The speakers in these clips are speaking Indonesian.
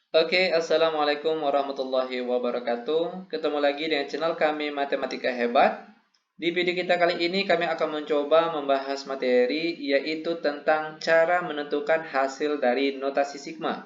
Assalamualaikum warahmatullahi wabarakatuh. Ketemu lagi dengan channel kami Matematika Hebat. Di video kita kali ini kami akan mencoba membahas materi yaitu tentang cara menentukan hasil dari notasi sigma.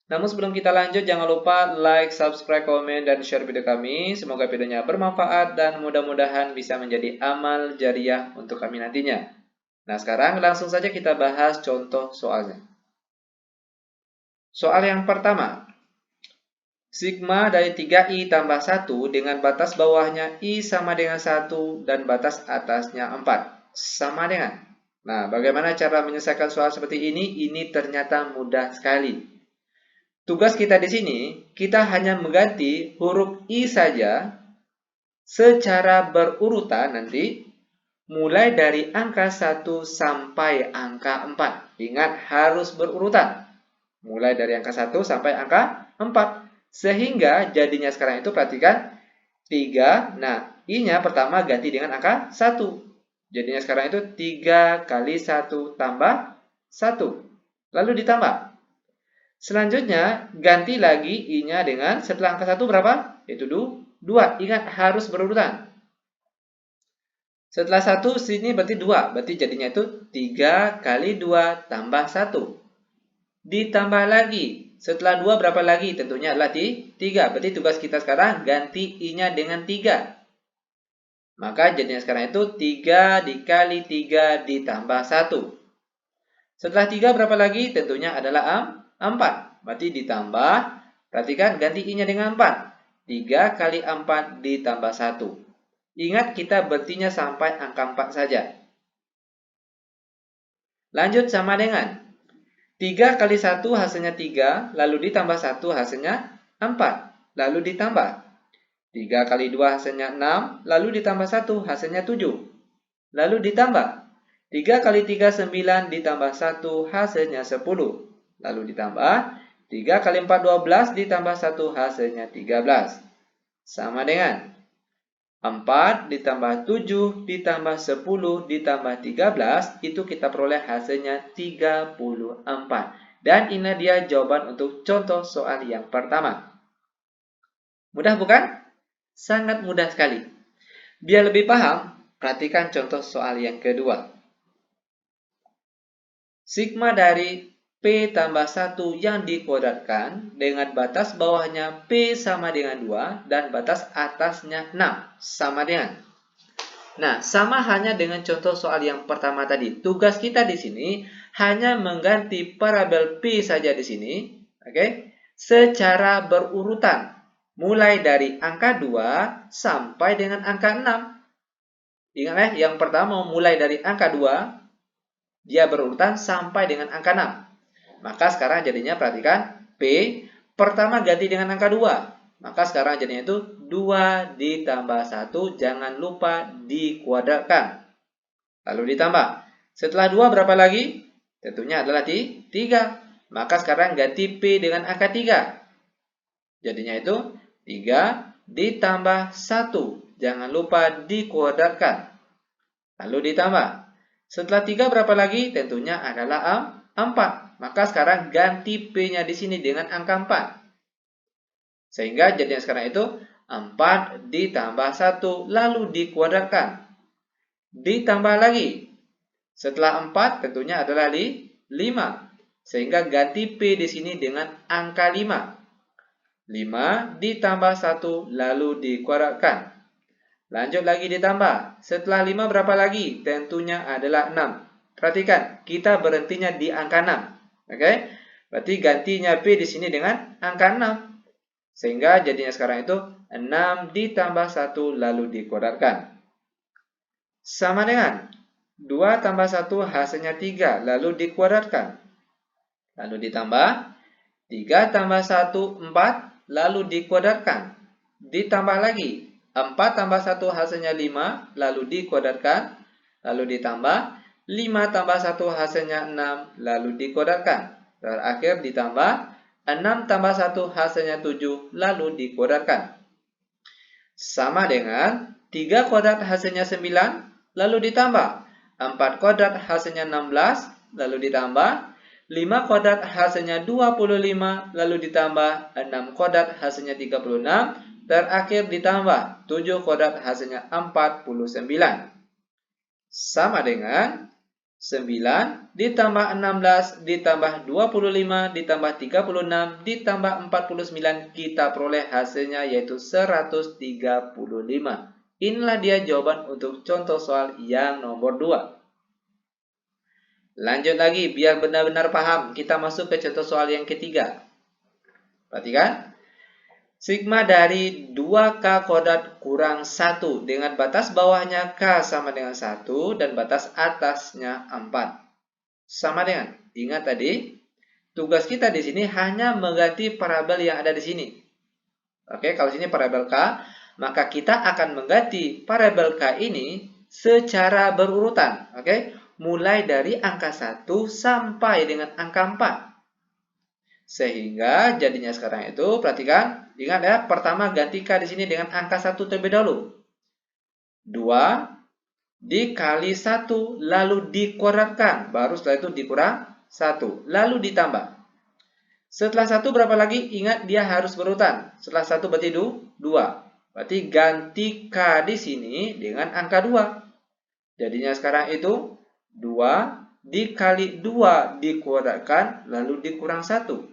Namun sebelum kita lanjut, jangan lupa like, subscribe, komen, dan share video kami. Semoga videonya bermanfaat dan mudah-mudahan bisa menjadi amal jariah untuk kami nantinya. Nah, sekarang langsung saja kita bahas contoh soalnya. Soal yang pertama, sigma dari 3i tambah 1 dengan batas bawahnya i sama dengan 1 dan batas atasnya 4. Sama dengan. Nah, bagaimana cara menyelesaikan soal seperti ini? Ini ternyata mudah sekali. Tugas kita di sini, kita hanya mengganti huruf i saja secara berurutan nanti, mulai dari angka 1 sampai angka 4. Ingat, harus berurutan. Mulai dari angka 1 sampai angka 4. Sehingga jadinya sekarang itu perhatikan 3. Nah, i-nya pertama ganti dengan angka 1. Jadinya sekarang itu 3 kali 1 tambah 1. Lalu ditambah. Selanjutnya ganti lagi i-nya dengan setelah angka 1 berapa? Itu 2. Ingat harus berurutan. Setelah 1 sini berarti 2. Berarti jadinya itu 3 kali 2 tambah 1. Ditambah lagi. Setelah 2 berapa lagi? Tentunya adalah 3. Berarti tugas kita sekarang ganti i-nya dengan 3. Maka jadinya sekarang itu 3 dikali 3 ditambah 1. Setelah 3 berapa lagi? Tentunya adalah 4. Berarti ditambah. Perhatikan ganti i-nya dengan 4. 3 kali 4 ditambah 1. Ingat kita berhentinya sampai angka 4 saja. Lanjut sama dengan 3 kali 1 hasilnya 3, lalu ditambah 1 hasilnya 4. Lalu ditambah 3 kali 2 hasilnya 6, lalu ditambah 1 hasilnya 7. Lalu ditambah 3 kali 3 9 ditambah 1 hasilnya 10. Lalu ditambah 3 kali 4 12 ditambah 1 hasilnya 13. Sama dengan 4 ditambah 7 ditambah 10 ditambah 13, itu kita peroleh hasilnya 34. Dan ini dia jawaban untuk contoh soal yang pertama. Mudah bukan? Sangat mudah sekali. Biar lebih paham, perhatikan contoh soal yang kedua. Sigma dari P tambah 1 yang dikuadratkan dengan batas bawahnya P sama dengan 2 dan batas atasnya 6 sama dengan. Nah, sama hanya dengan contoh soal yang pertama tadi. Tugas kita di sini hanya mengganti parabel P saja di sini, oke? Secara berurutan. Mulai dari angka 2 sampai dengan angka 6. Ingat yang pertama mulai dari angka 2, dia berurutan sampai dengan angka 6. Maka sekarang jadinya perhatikan P pertama ganti dengan angka 2. Maka sekarang jadinya itu 2 ditambah 1, jangan lupa dikuadratkan. Lalu ditambah. Setelah 2 berapa lagi? Tentunya adalah 3. Maka sekarang ganti P dengan angka 3. Jadinya itu 3 ditambah 1. Jangan lupa dikuadratkan. Lalu ditambah. Setelah 3 berapa lagi? Tentunya adalah 4. Maka sekarang ganti P-nya di sini dengan angka 4. Sehingga jadinya sekarang itu 4 ditambah 1 lalu dikuadratkan. Ditambah lagi. Setelah 4 tentunya adalah 5. Sehingga ganti P di sini dengan angka 5. 5 ditambah 1 lalu dikuadratkan. Lanjut lagi ditambah. Setelah 5 berapa lagi? Tentunya adalah 6. Perhatikan, kita berhentinya di angka 6. Oke? Berarti gantinya P di sini dengan angka 6. Sehingga jadinya sekarang itu 6 ditambah 1 lalu dikuadratkan. Sama dengan 2 tambah 1 hasilnya 3 lalu dikuadratkan. Lalu ditambah 3 tambah 1 4 lalu dikuadratkan. Ditambah lagi 4 tambah 1 hasilnya 5 lalu dikuadratkan. Lalu ditambah 5 tambah 1 hasilnya 6 lalu dikuadratkan. Terakhir ditambah 6 tambah 1 hasilnya 7 lalu dikuadratkan. Sama dengan 3 kuadrat hasilnya 9 lalu ditambah 4 kuadrat hasilnya 16 lalu ditambah 5 kuadrat hasilnya 25, lalu ditambah 6 kuadrat hasilnya 36, terakhir ditambah 7 kuadrat hasilnya 49. Sama dengan 9 ditambah 16 ditambah 25 ditambah 36 ditambah 49, kita peroleh hasilnya yaitu 135. Inilah dia jawaban untuk contoh soal yang nomor 2. Lanjut lagi, biar benar-benar paham, kita masuk ke contoh soal yang ketiga. Perhatikan. Sigma dari 2K kuadrat kurang 1 dengan batas bawahnya K sama dengan 1 dan batas atasnya 4. Sama dengan, ingat tadi, tugas kita di sini hanya mengganti parabel yang ada di sini. Oke, kalau sini parabel K, maka kita akan mengganti parabel K ini secara berurutan. Oke, mulai dari angka 1 sampai dengan angka 4. Sehingga jadinya sekarang itu, perhatikan, ingat ya, pertama ganti K di sini dengan angka 1 terlebih dahulu. 2 dikali 1, lalu dikuadratkan, baru setelah itu dikurang 1, lalu ditambah. Setelah 1 berapa lagi? Ingat dia harus berurutan. Setelah 1 berarti 2. Berarti ganti K di sini dengan angka 2. Jadinya sekarang itu 2 dikali 2 dikuadratkan, lalu dikurang 1.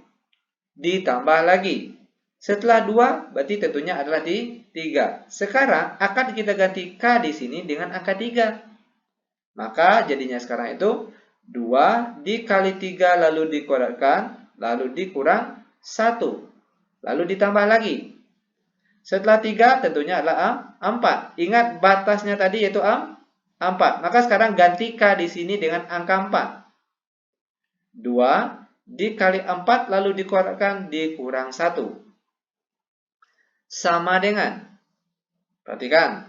Ditambah lagi. Setelah 2, berarti tentunya adalah di 3. Sekarang akan kita ganti K di sini dengan angka 3. Maka jadinya sekarang itu 2 dikali 3 lalu dikuadratkan, lalu dikurang 1. Lalu ditambah lagi. Setelah 3 tentunya adalah 4. Ingat batasnya tadi yaitu 4. Maka sekarang ganti K di sini dengan angka 4. 2 dikali 4 lalu dikuadratkan dikurang 1. Sama dengan, perhatikan,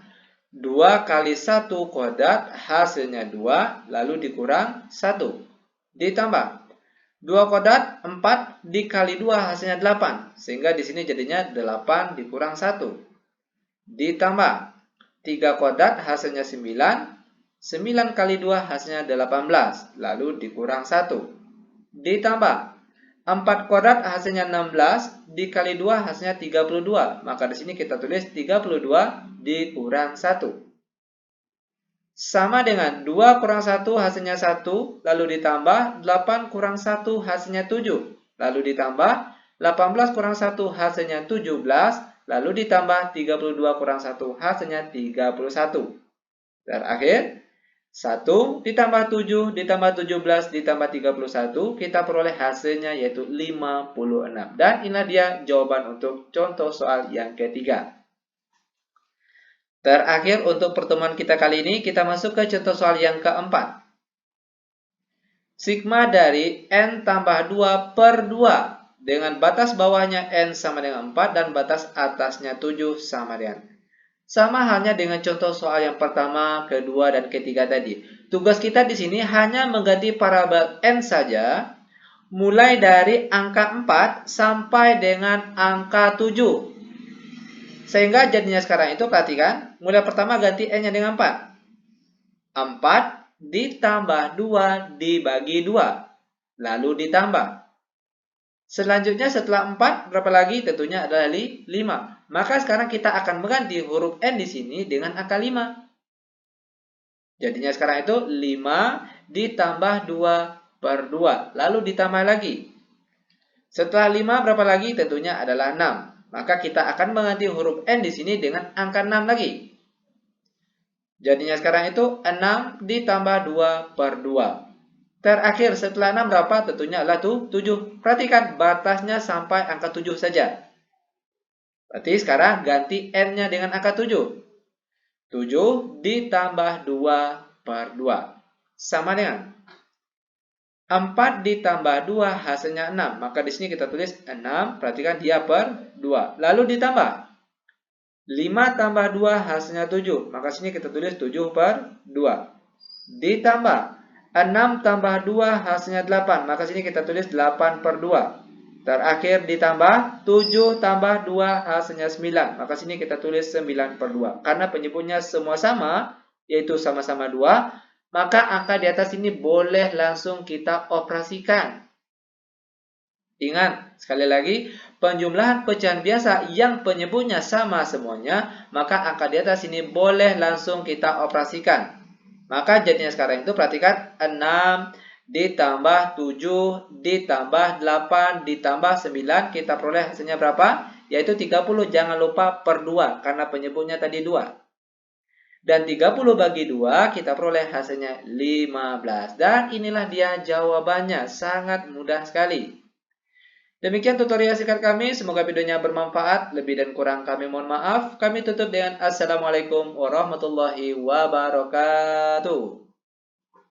2 kali 1 kuadrat hasilnya 2 lalu dikurang 1. Ditambah 2 kuadrat 4 dikali 2 hasilnya 8. Sehingga di sini jadinya 8 dikurang 1. Ditambah 3 kuadrat hasilnya 9. 9 kali 2 hasilnya 18, lalu dikurang 1. Ditambah 4 kuadrat hasilnya 16, dikali 2 hasilnya 32. Maka di sini kita tulis 32 dikurang 1. Sama dengan 2 kurang 1 hasilnya 1, lalu ditambah 8 kurang 1 hasilnya 7. Lalu ditambah 18 kurang 1 hasilnya 17, lalu ditambah 32 kurang 1 hasilnya 31. Terakhir, 1 ditambah 7 ditambah 17 ditambah 31, kita peroleh hasilnya yaitu 56. Dan inilah dia jawaban untuk contoh soal yang ketiga. Terakhir untuk pertemuan kita kali ini, kita masuk ke contoh soal yang keempat. Sigma dari N tambah 2 per 2 dengan batas bawahnya N sama dengan 4 dan batas atasnya 7 sama dengan. Sama halnya dengan contoh soal yang pertama, kedua, dan ketiga tadi. Tugas kita di sini hanya mengganti parabel N saja, mulai dari angka 4 sampai dengan angka 7. Sehingga jadinya sekarang itu, perhatikan, mulai pertama ganti N-nya dengan 4. 4 ditambah 2 dibagi 2, lalu ditambah. Selanjutnya setelah 4, berapa lagi? Tentunya adalah 5. Maka sekarang kita akan mengganti huruf N di sini dengan angka 5. Jadinya sekarang itu 5 ditambah 2 per 2. Lalu ditambah lagi. Setelah 5, berapa lagi? Tentunya adalah 6. Maka kita akan mengganti huruf N di sini dengan angka 6 lagi. Jadinya sekarang itu 6 ditambah 2 per 2. Terakhir setelah 6 berapa? Tentunya adalah 7. Perhatikan batasnya sampai angka 7 saja. Berarti sekarang ganti N-nya dengan angka 7. 7 ditambah 2 per 2. Sama dengan 4 ditambah 2 hasilnya 6. Maka di sini kita tulis 6. Perhatikan dia per 2. Lalu ditambah 5 tambah 2 hasilnya 7. Maka sini kita tulis 7 per 2. Ditambah 6 tambah 2 hasilnya 8. Maka sini kita tulis 8 per 2. Terakhir ditambah 7 tambah 2 hasilnya 9. Maka sini kita tulis 9 per 2. Karena penyebutnya semua sama, yaitu sama-sama 2, maka angka di atas ini boleh langsung kita operasikan. Ingat, sekali lagi, penjumlahan pecahan biasa yang penyebutnya sama semuanya, maka angka di atas ini boleh langsung kita operasikan. Maka jadinya sekarang itu perhatikan 6 ditambah 7 ditambah 8 ditambah 9, kita peroleh hasilnya berapa? Yaitu 30, jangan lupa per 2 karena penyebutnya tadi 2. Dan 30 bagi 2 kita peroleh hasilnya 15. Dan inilah dia jawabannya, sangat mudah sekali. Demikian tutorial singkat kami, semoga videonya bermanfaat. Lebih dan kurang kami mohon maaf. Kami tutup dengan Assalamualaikum warahmatullahi wabarakatuh.